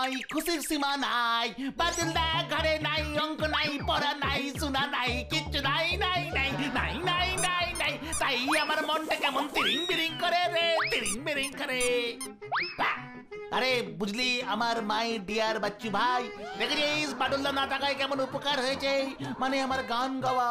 নয়, খুশির সীমা নাই। বাদুলদা ঘরে নাই, অঙ্ক নাই, পড়া নাই, শোনা নাই, কিচ্ছু নাই নাই নাই নাই নাই নাই নাই। তাই আমার মনটা কেমন তিরিং বিরিং করে রে, তিরিং বিরিং করে। আরে বুঝলি আমার মাই ডিয়ার বাচ্চু ভাই, দেখেছিস বাদুলদা না থাকায় কেমন উপকার হয়েছে। মানে আমার গান গাওয়া,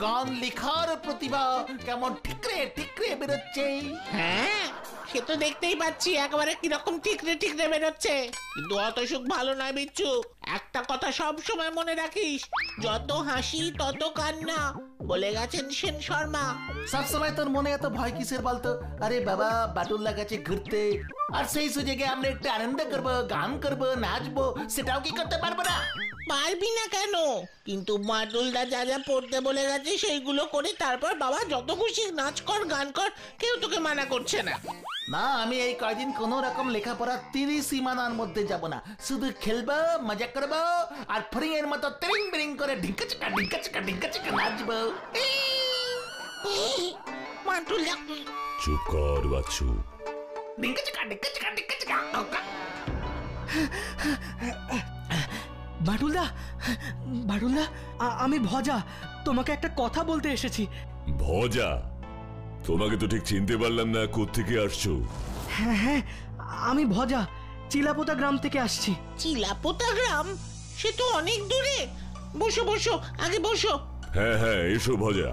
গান লেখার প্রতিভা কেমন ঠিকরে ঠিকরে বেরোচ্ছে। হ্যাঁ সে তো দেখতেই পাচ্ছি, একেবারে কিরকম ঠিকরে ঠিকরে বেরোচ্ছে। কিন্তু অত সুখ ভালো নয় বিচ্ছু। একটা কথা সব সময় মনে রাখিস, যত হাসি তত কান্না, বলে গেছেন সেন শর্মা। সবসময় তোর মনে এত ভয় কিসের বলতো? আরে বাবা বাটুল্লা গেছে ঘুরতে, আর সেই সুযোগে আমরা একটু আনন্দ করবো, গান করবো, নাচবো, সেটাও কি করতে পারবো না? পারবি না কেন? কিন্তু বাটুলদা যা যা পড়তে বলে গেছে সেইগুলো করে তারপর বাবা যত খুশি নাচ কর, গান কর, কেউ তোকে মানা করছে না। না, আমি এই কয়দিন কোন রকম লেখাপড়া 30 সীমানার মধ্যে যাব না। শুধু খেলবো, মজা করবো, আর ফ্রি এর মতো তিরিং বিরিং করে ঢিঙ্কা চিকা ঢিঙ্কা চিকা ঢিঙ্কা চিকা নাচবো। বাটুলদা চুপ কর বাচ্চু। ঢিঙ্কা চিকা ঢিঙ্কা চিকা ঢিঙ্কা চিকা। বাটুলদা, বাটুলদা, আমি ভজা, তোমাকে একটা কথা বলতে এসেছি। ভজা? তোমাকে তো ঠিক চিনতে পারলাম না, কোত্থেকে আসছো? হ্যাঁ হ্যাঁ, আমি ভজা, চিলাপোতা গ্রাম থেকে আসছি। চিলাপোতা গ্রাম? সে তো অনেক দূরে। বসো বসো, আগে বসো। হ্যাঁ হ্যাঁ, এসো ভজা।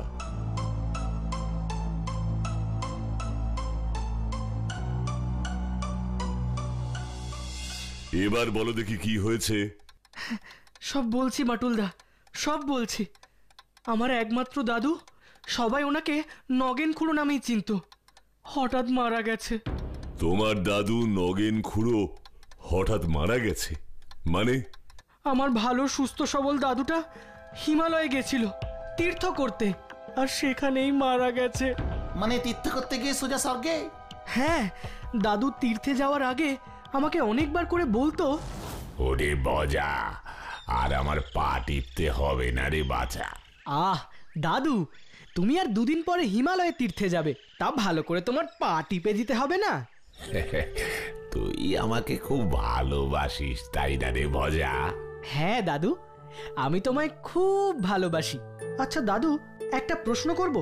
এবার বলো দেখি কি হয়েছে। সব বলছি বাটুলদা, সব বলছি। আমার একমাত্র দাদু, সবাই ওনাকে নগেন খুড়ো নামেই চিনতো, হঠাৎ মারা গেছে। তোমার দাদু নগেন খুড়ো হঠাৎ মারা গেছে? মানে? আমার ভালো সুস্থ সবল দাদুটা হিমালয়ে গেছিল তীর্থ করতে, আর সেখানেই মারা গেছে। মানে তীর্থ করতে গিয়ে সোজা স্বর্গে? হ্যাঁ, দাদু তীর্থে যাওয়ার আগে আমাকে অনেকবার করে বলতো, ওরে ভজা, আর আমার পা টিপতে হবে না রে বাছা। আহ দাদু, তুমি আর দুদিন পরে হিমালয়ে তীর্থে যাবে, তা ভালো করে তোমার পা টিপে দিতে হবে না? তুই আমাকে খুব ভালোবাসিস তাই না রে ভজা? হ্যাঁ দাদু, আমি তোমায় খুব ভালোবাসি। আচ্ছা দাদু, একটা প্রশ্ন করব?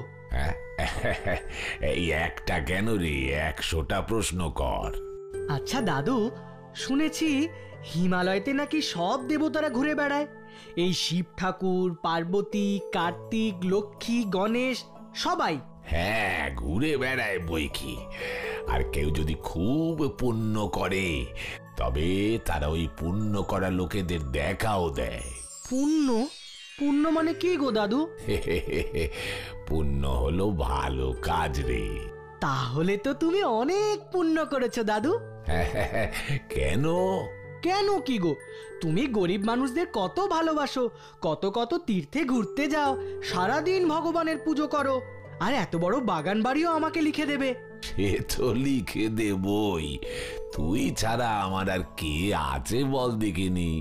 এই একটা কেন রে, 100টা প্রশ্ন কর। আচ্ছা দাদু, শুনেছি হিমালয়তে নাকি সব দেবতারা ঘুরে বেড়ায়, এই শিব ঠাকুর, পার্বতী, কার্তিক, লক্ষ্মী, গণেশ, সবাই। হ্যাঁ, ঘুরে বেড়ায় বই কি। আর কেউ যদি খুব পুণ্য করে তবে তারা ওই পুণ্য করা লোকেদের দেখাও দেয়। পুণ্য? পুণ্য মানে কি গো দাদু? পুণ্য হলো ভালো কাজ রে। তাহলে তো তুমি অনেক পুণ্য করেছো দাদু। কেন? কেন কি গো, তুমি গরিব মানুষদের কত ভালোবাসো, কত কত তীর্থে ঘুরতে যাও, সারাদিন ভগবানের পুজো করো, আর এত বড় বাগান বাড়িও আমাকে লিখে দেবে। সে তো লিখে দেবই, তুই ছাড়া আমার আর কে আছে বল দেখিনি।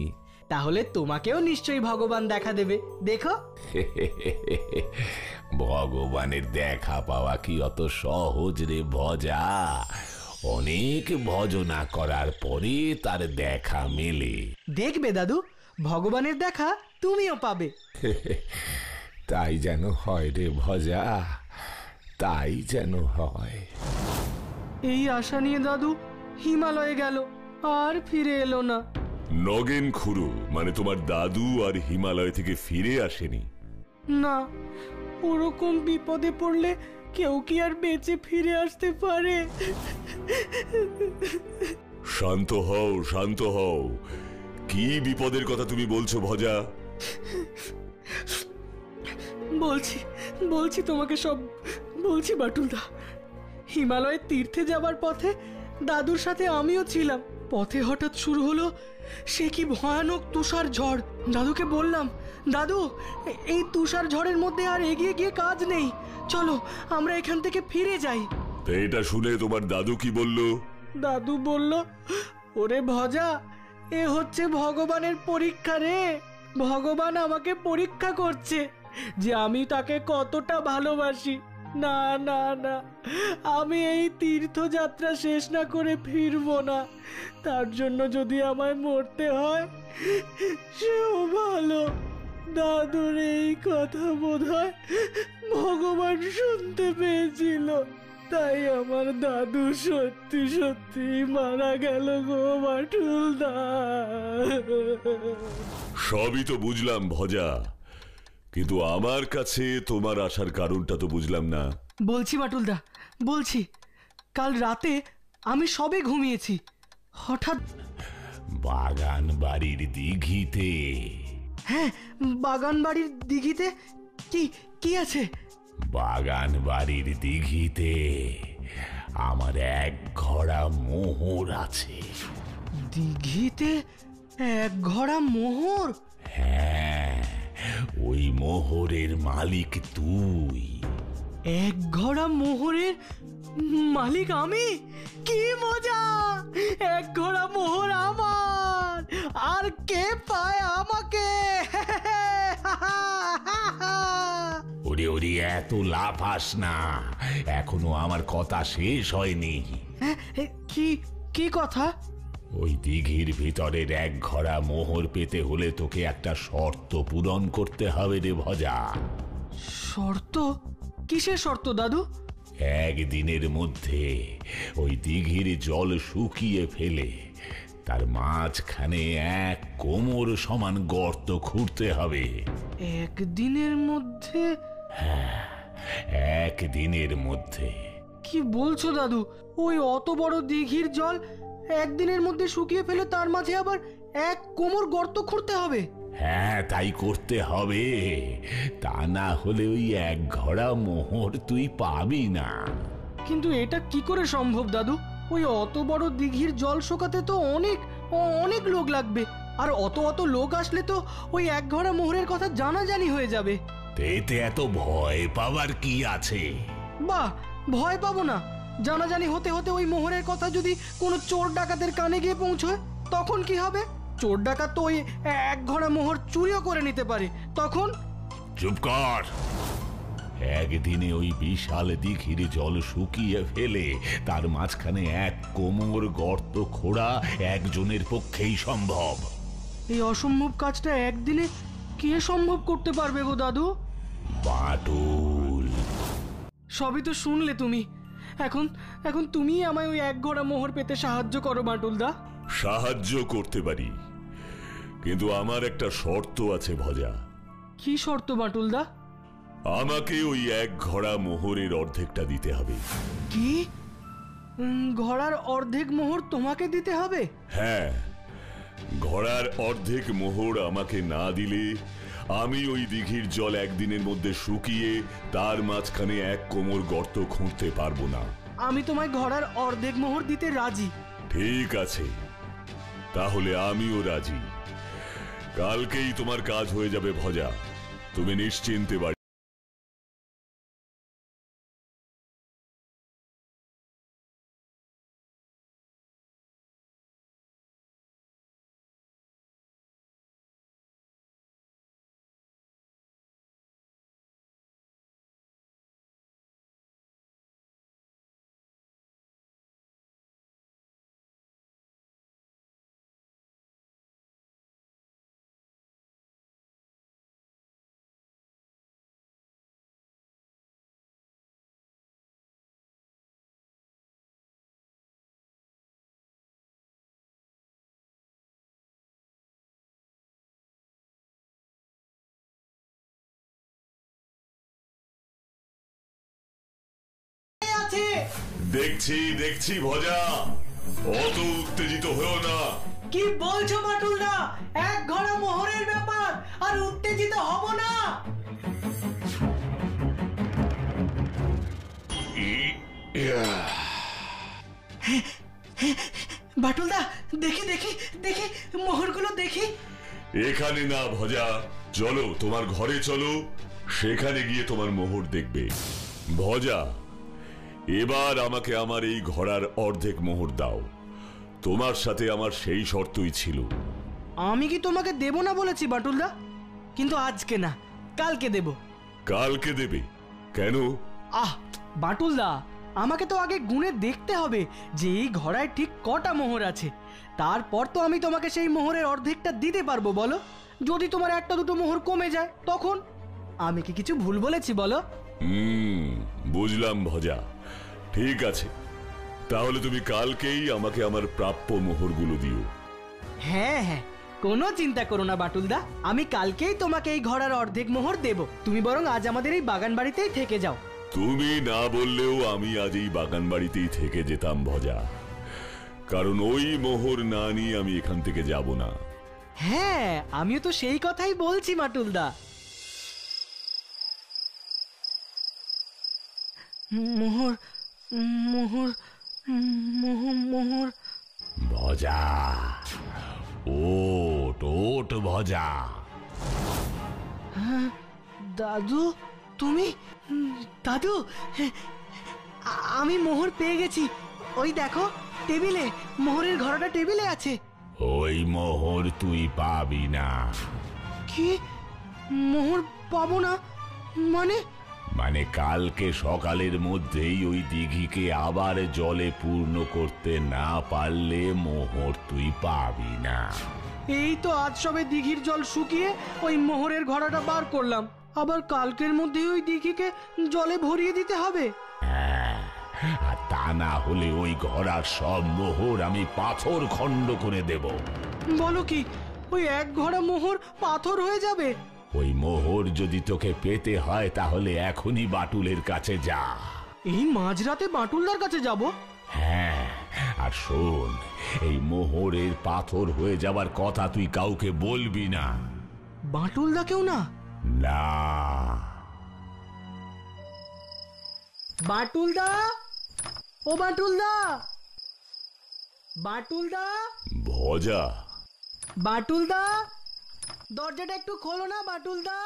তাহলে তোমাকেও নিশ্চয়ই ভগবান দেখা দেবে, দেখো। ভগবানের দেখা পাওয়া কি অত সহজ রে ভজা? অনেক ভজনা করার পরে তার দেখা মেলে। দেখবে দাদু, ভগবানের দেখা তুমিও পাবে। তাই যেন হয় রে ভজা, তাই যেন হয়। এই আশা নিয়ে দাদু হিমালয়ে গেল, আর ফিরে এলো না। নগেন খুড়ো মানে তোমার দাদু আর হিমালয় থেকে ফিরে আসেনি? না, ওরকম বিপদে পড়লে কেউ কি আর বেঁচে ফিরে আসতে পারে? শান্ত হও, শান্ত হও। কি বিপদের কথা তুমি বলছো ভজা? বলছি বলছি তোমাকে সব বলছি বাটুলদা। হিমালয়ে তীর্থে যাবার পথে দাদুর সাথে আমিও ছিলাম। পথে হঠাৎ শুরু হলো সে কি ভয়ানক তুষার ঝড়। দাদুকে বললাম, দাদু এই তুষার ঝড়ের মধ্যে আর এগিয়ে গিয়ে কাজ নেই, চলো আমরা এখান থেকে ফিরে যাই। এটা শুনে তোমার দাদু কি বলল? দাদু বলল, ওরে ভজা, এ হচ্ছে ভগবানের পরীক্ষা রে। ভগবান আমাকে পরীক্ষা করছে যে আমি তাকে কতটা ভালোবাসি। না না না, আমি এই তীর্থযাত্রা শেষ না করে ফিরবো না। তার জন্য যদি আমায় মরতে হয় সেও ভালো। দাদুর এই কথা বোধহয় ভগবান শুনতে পেয়েছিল, তাই আমার দাদু সত্যি সত্যি মারা গেল গো বাটুলদা। সবই তো বুঝলাম ভজা, কিন্তু আমার কাছে তোমার আসার কারণটা তো বুঝলাম না। বলছি বাটুলদা, বলছি, কাল রাতে আমি সবে ঘুমিয়েছি, হঠাৎ বাগান বাড়ির দিঘিতে। হ্যাঁ, বাগান বাড়ির দিঘিতে কি কি আছে? বাগান বাড়ির দিঘিতে আমার এক ঘোড়া মোহর আছে। দিঘিতে এক ঘোড়া মোহর? হ্যাঁ, ওই মোহরের মালিক তুই। এক ঘোড়া মোহরের মালিক আমি? কি মজা! এক ঘোড়া মোহর আমার, আর কে পায় আমাকে? ওরে ওরে, এত লাফাস না, এখনো আমার কথা শেষ হয়নি। কি কি কথা? ওই দিঘির ভিতরের এক ঘোড়া মোহর পেতে হলে তোকে একটা শর্ত পূরণ করতে হবে রে ভজা। শর্ত? কিসের শর্ত দাদু? একদিনের মধ্যে ওই দিঘির জল শুকিয়ে ফেলে তার মাঝখানে এক কোমর সমান গর্ত খুঁড়তে হবে। একদিনের মধ্যে? হ্যাঁ, একদিনের মধ্যে। কি বলছো দাদু? ওই অত বড় দিঘির জল একদিনের মধ্যে শুকিয়ে ফেলে তার মাঝে আবার এক কোমর গর্ত খুঁড়তে হবে? হ্যাঁ, তাই করতে হবে, তা না হলে ওই এক ঘোড়া মোহর তুই পাবি না। কিন্তু এটা কি করে সম্ভব দাদু? ওই অত বড় দিঘির জল শুকাতে তো অনেক অনেক লোক লাগবে, আর অত অত লোক আসলে তো ওই এক ঘোড়া মোহরের কথা জানাজানি হয়ে যাবে। এতে এত ভয় পাওয়ার কি আছে? বাহ, ভয় পাবো না। জানাজানি হতে হতে ওই মোহরের কথা যদি কোনো চোর ডাকাতের কানে গিয়ে পৌঁছয়, তখন কি হবে? চোর ডাকাত তো ওই এক ঘোড়া মোহর চুরিও করে নিতে পারে, তখন? চুপ কর। একদিনে ওই বিশাল দিঘির জল শুকিয়ে ফেলে তার মাঝখানে এক কোমর গর্ত খোঁড়া একজনের পক্ষেই সম্ভব। এই অসম্ভব কাজটা একদিনে কে সম্ভব করতে পারবে গো দাদু? বাটুল। সবই তো শুনলে তুমি। এখন এখন তুমি আমায় ওই এক ঘোড়া মোহর পেতে সাহায্য করো বাটুলদা। সাহায্য করতে পারি, কিন্তু আমার একটা শর্ত আছে ভজা। কি শর্ত বাটুলদা? আমাকে ওই এক ঘোড়া মোহরের অর্ধেকটা দিতে হবে। কি? ঘোড়ার অর্ধেক মোহর তোমাকে দিতে হবে? হ্যাঁ, ঘোড়ার অর্ধেক মোহর আমাকে না দিলে আমি ওই দিঘির জল একদিনের মধ্যে শুকিয়ে তার মাঝখানে এক কোমর গর্ত খুঁড়তে পারবো না। আমি তোমায় ঘোড়ার অর্ধেক মোহর দিতে রাজি। ঠিক আছে, তাহলে আমিও রাজি। কালকেই তোমার কাজ হয়ে যাবে ভজা, তুমি নিশ্চিন্তে বাড়ি। দেখছি দেখছি ভজা, অত উত্তেজিত হয়েও না। কি বলছো বাটুলদা? এক ঘোড়া মোহরের ব্যাপার, আর উত্তেজিত হব না? বাটুলদা, দেখি দেখি দেখি মোহরগুলো দেখি। এখানে না ভজা, চলো তোমার ঘরে চলো, সেখানে গিয়ে তোমার মোহর দেখবে। ভজা, এবার আমাকে আমার এই ঘোড়ার অর্ধেক মোহর দাও। তোমার সাথে আমার সেই শর্তই ছিল। আমি কি তোমাকে দেব না বলেছি বাটুলদা? কিন্তু আজকে না, কালকে দেব। কালকে দেবে? কেন? বাটুলদা, আমাকে তো আগে গুনে দেখতে হবে যে এই ঘোড়ায় ঠিক কটা মোহর আছে, তারপর তো আমি তোমাকে সেই মোহরের অর্ধেকটা দিতে পারবো। বলো, যদি তোমার একটা দুটো মোহর কমে যায় তখন? আমি কি কিছু ভুল বলেছি বলো? বুঝলাম ভজা, ঠিক আছে, তাহলে তুমি কালকেই আমাকে আমার প্রাপ্য মোহরগুলো দিও। হ্যাঁ হ্যাঁ, কোনো চিন্তা করো না বাটুলদা, আমি কালকেই তোমাকে এই ঘোড়ার অর্ধেক মোহর দেব। তুমি বরং আজ আমাদের এই বাগান বাড়িতেই থেকে যাও। তুমি না বললেও আমি আজ এই বাগান বাড়িতেই থেকে যেতাম ভজা, কারণ ওই মোহর না নিয়ে আমি এখান থেকে যাব না। হ্যাঁ, আমিও তো সেই কথাই বলছি বাটুলদা। মোহর মোহর মোহর মোহর। ভজা, ওট ওট ভজা। দাদু, তুমি? দাদু, আমি মোহর পেয়ে গেছি। ওই দেখো, টেবিলে, মোহরের ঘোড়াটা টেবিলে আছে। ওই মোহর তুই পাবি না। কি? মোহর পাবো না মানে? মানে কালকে সকালের মধ্যেই ওই দিঘিকে আবার জলে পূর্ণ করতে না পারলে মোহর তুই পাবি না। এই তো আজ সবে দিঘির জল শুকিয়ে ওই মোহরের ঘোড়াটা বার করলাম, আবার কালকের মধ্যে ওই দিঘিকে জলে ভরিয়ে দিতে হবে? হ্যাঁ, আর তা না হলে ওই ঘোড়ার সব মোহর আমি পাথর খণ্ড করে দেব। বলো কি, ওই এক ঘোড়া মোহর পাথর হয়ে যাবে? ওই মোহর যদি তোকে পেতে হয় তাহলে এখনই বাটুলের কাছে যা। এই মাঝরাতে বাটুলদার কাছে যাব? হ্যাঁ, আর শোন, এই মোহরের পাথর হয়ে যাবার কথা তুই কাউকে বলবি না। বাটুলদাকেও না? না। বাটুলদা, ও বাটুলদা, বাটুলদা, ভজা, বাটুলদা, দরজাটা একটু খোলো না বাটুলদা।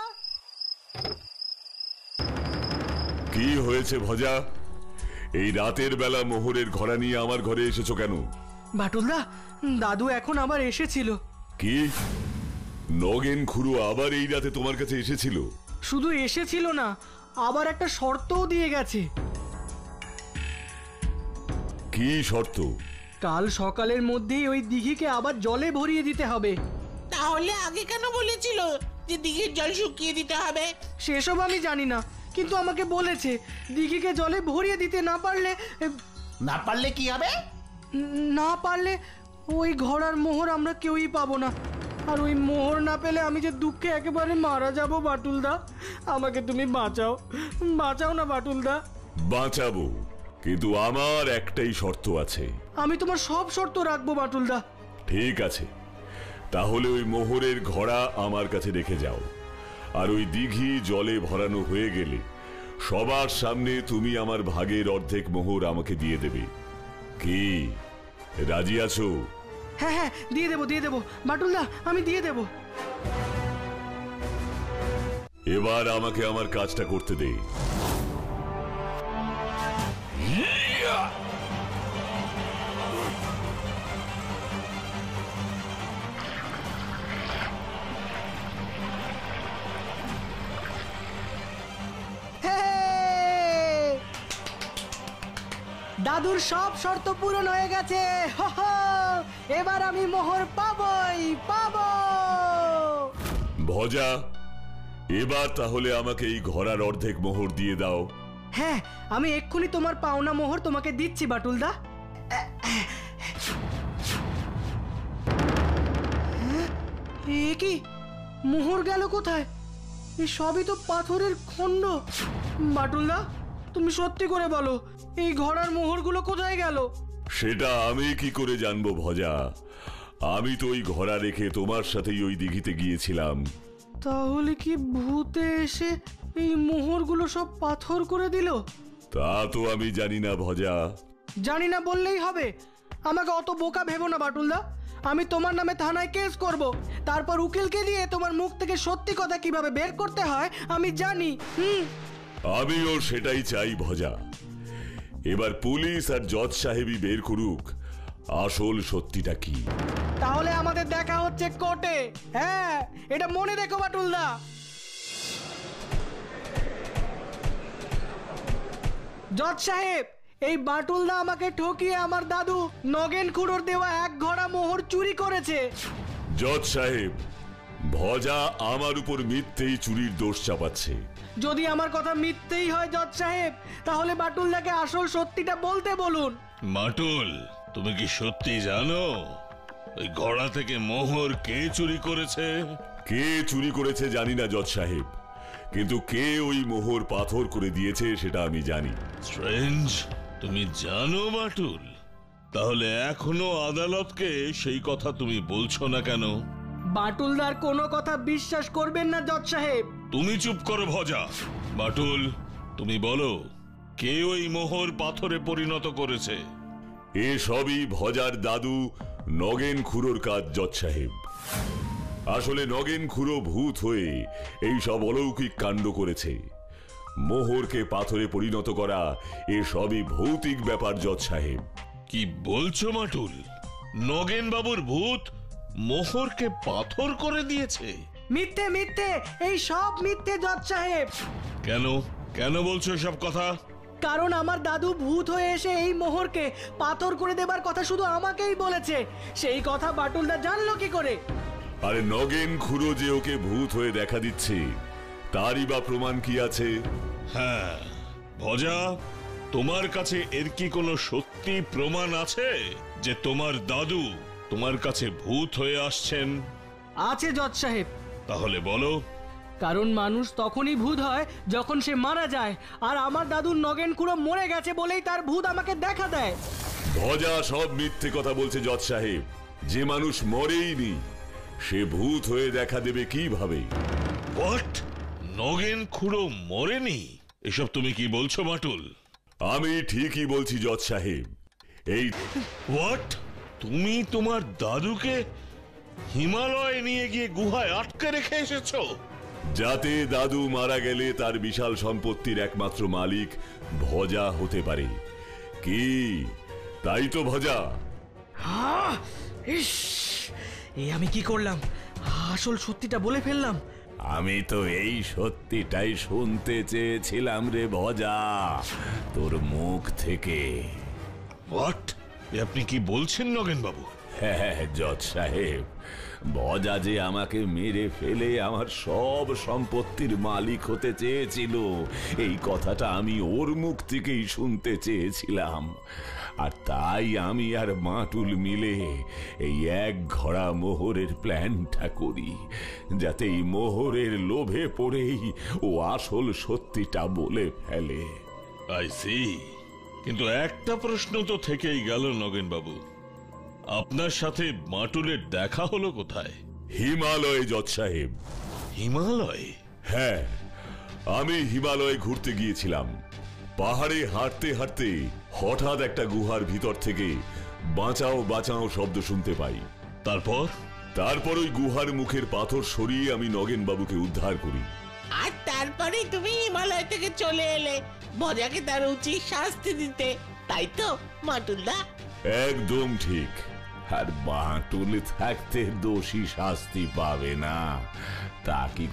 কি হয়েছে ভজা? এই রাতের বেলা মোহরের ঘোড়া নিয়ে আমার ঘরে এসেছো কেন? বাটুলদা, দাদু এখন আবার এসেছিল। কি? নগেন খুড়ো আবার এই রাতে তোমার কাছে এসেছিল? শুধু এসেছিল না, আবার একটা শর্তও দিয়ে গেছে। কি শর্ত? কাল সকালের মধ্যেই ওই দিঘিকে আবার জলে ভরিয়ে দিতে হবে। তাহলে আগে কেন বলেছিল যে দিঘির জল শুকিয়ে দিতে হবে? সেসব আমি জানি না, কিন্তু আমাকে বলেছে দিঘিকে জলে ভরিয়ে দিতে না পারলে না পারলে কি হবে? না পারলে ওই ঘোড়ার মোহর আমরা কেউই পাবো না। আর ওই মোহর না পেলে আমি যে দুঃখে একেবারে মারা যাব। বাটুলদা, আমাকে তুমি বাঁচাও, বাঁচাও না বাটুলদা। বাঁচাবো, কিন্তু আমার একটাই শর্ত আছে। আমি তোমার সব শর্ত রাখবো বাটুলদা। ঠিক আছে, তাহলে ওই মোহরের ঘোড়া আমার কাছে রেখে যাও, আর ওই দিঘি জলে ভরানো হয়ে গেলে সবার সামনে তুমি আমার ভাগের অর্ধেক মোহর আমাকে দিয়ে দেবে। কি, রাজি আছো? হ্যাঁ হ্যাঁ, দিয়ে দেবো দিয়ে দেবো বাটুলদা, আমি দিয়ে দেবো। এবার আমাকে আমার কাজটা করতে দে। দাদুর সব শর্ত পূরণ হয়ে গেছে। হো হো, এবার আমি মোহর পাবই পাবো। ভজা, এবার তাহলে আমাকে এই ঘোড়ার অর্ধেক মোহর দিয়ে দাও। হ্যাঁ, আমি এক্ষুনি তোমার পাওনা মোহর তোমাকে দিচ্ছি বাটুলদা। এ কি, মোহর গেল কোথায়? এই সবই তো পাথরের খণ্ড। বাটুলদা, তুমি সত্যি করে বলো, এই ঘোড়ার মোহরগুলো কোথায় গেল? সেটা আমি কি করে জানবো ভজা? আমি তো ওই ঘোড়া রেখে তোমার সাথেই ওই দিঘিতে গিয়েছিলাম। তাহলে কি ভূতে এসে এই মোহরগুলো সব পাথর করে দিল? তা তো আমি জানি না ভজা। জানি না বললেই হবে? আমাকে অত বোকা ভেবো না বাটুলদা। আমি তোমার নামে থানায় কেস করব, তারপর উকিলকে দিয়ে তোমার মুখ থেকে সত্যি কথা কিভাবে বের করতে হয় আমি জানি। আমিও সেটাই চাই ভজা। এবার পুলিশ আর জজ সাহেবই বের করুক আসল সত্যিটা কি। তাহলে আমাদের দেখা হচ্ছে কোর্টে। হ্যাঁ, এটা মনে রেখো বাটুলদা। জজ সাহেব, এই বাটুলদা আমাকে ঠকিয়ে আমার দাদু নগেন খুড়োর দেওয়া এক ঘড়া মোহর চুরি করেছে। জজ সাহেব, ভজা আমার উপর মিথ্যেই চুরির দোষ চাপাচ্ছে। যদি আমার কথা মিথ্যেই হয় জজ সাহেব, তাহলে বাটুলদাকে আসল সত্যিটা বলতে বলুন। মাটুল, তুমি কি সত্যি জানো ওই ঘোড়া থেকে মোহর কে চুরি করেছে? কে চুরি করেছে জানি না জজ সাহেব, কিন্তু কে ওই মোহর পাথর করে দিয়েছে সেটা আমি জানি। স্ট্রেঞ্জ, তুমি জানো বাটুল? তাহলে এখনো আদালতকে সেই কথা তুমি বলছো না কেন? বাটুলদার কোনো কথা বিশ্বাস করবেন না জজ সাহেব। তুমি চুপ করো ভজা। বাটুল, তুমি বলো, কে ওই মোহর পাথরে পরিণত করেছে? এসবই ভজার দাদু নগেন খুড়োর কাজ জজ সাহেব। আসলে নগেন খুড়ো ভূত হয়ে এই সব অলৌকিক কাণ্ড করেছে। মোহরকে পাথরে পরিণত করা এসবই ভৌতিক ব্যাপার জজ সাহেব। কি বলছো মাটুল? নগেন বাবুর ভূত মোহরকে পাথর করে দিয়েছে? মিথ্যে মিথ্যে, এই সব মিথ্যে জজ সাহেব। কেন কেন বলছো সব কথা? কারণ আমার দাদু ভূত হয়ে এসে এই মোহরকে পাথর করে দেবার কথা শুধু আমাকেই বলেছে। সেই কথা বাটুলদা জানলো কি করে? আরে নগেন খুড়ো যে ওকে ভূত হয়ে দেখা দিচ্ছে তারই বা প্রমাণ কি আছে? হ্যাঁ ভজা, তোমার কাছে এর কি কোনো সত্যি প্রমাণ আছে যে তোমার দাদু তোমার কাছে ভূত হয়ে আসছেন? আছে জজ সাহেব। তাহলে বলো। কারণ মানুষ তখনই ভূত হয় যখন সে মারা যায়, আর আমার দাদুর নগেন খুড়ো মরে গেছে বলেই তার ভূত আমাকে দেখা দেয়। ভজা সব মিথ্যে কথা বলছে জজ সাহেব। যে মানুষ মরেইনি সে ভূত হয়ে দেখা দেবে কিভাবে? হোয়াট? নগেন খুড়ো মরেনি? এসব তুমি কি বলছো মাটুল? আমি ঠিকই বলছি জজ সাহেব। এই হোয়াট? তুমি তোমার দাদুকে হিমালয়ে নিয়ে গিয়ে গুহায় আটকে রেখে এসেছো? যাতে দাদু মারা গেলে তার বিশাল সম্পত্তির একমাত্র মালিক ভজা হতে পারে। কি তাই তো ভজা? ইস, এই আমি কি করলাম? আসল সত্যিটা বলে ফেললাম। আমি তো এই সত্যিটাই শুনতে চেয়েছিলাম রে ভজা, তোর মুখ থেকে। হোয়াট? আপনি কি বলছেন নগেন বাবু? হ্যাঁ জজ সাহেব, ভজা যে আমাকে মেরে ফেলে আমার সব সম্পত্তির মালিক হতে চেয়েছিল, এই কথাটা আমি ওর মুখ থেকেই শুনতে চেয়েছিলাম। আর তাই আমি আর মাটুল মিলে এই এক ঘড়া মোহরের প্ল্যানটা করি, যাতে এই মোহরের লোভে পড়েই ও আসল সত্যিটা বলে ফেলে। I see. কিন্তু একটা প্রশ্ন তো থেকেই গেল নগেন বাবু, আপনার সাথে মাটুলের দেখা হলো কোথায়? হিমালয়ে জজ সাহেব। হিমালয়ে? হ্যাঁ, আমি হিমালয়ে ঘুরতে গিয়েছিলাম। পাহাড়ে হাঁটতে হাঁটতে হঠাৎ একটা গুহার ভিতর থেকে বাঁচাও বাঁচাও শব্দ শুনতে পাই। তারপর ওই গুহার মুখের পাথর সরিয়ে আমি নগেন বাবুকে উদ্ধার করি। আর তারপরে তুমি হিমালয় থেকে চলে এলে ভজাকে তার উচিত শাস্তি দিতে, তাই তো মাটুলদা? একদম ঠিক। আর বাটুল থাকতে দোষী শাস্তি পাবে না তা কি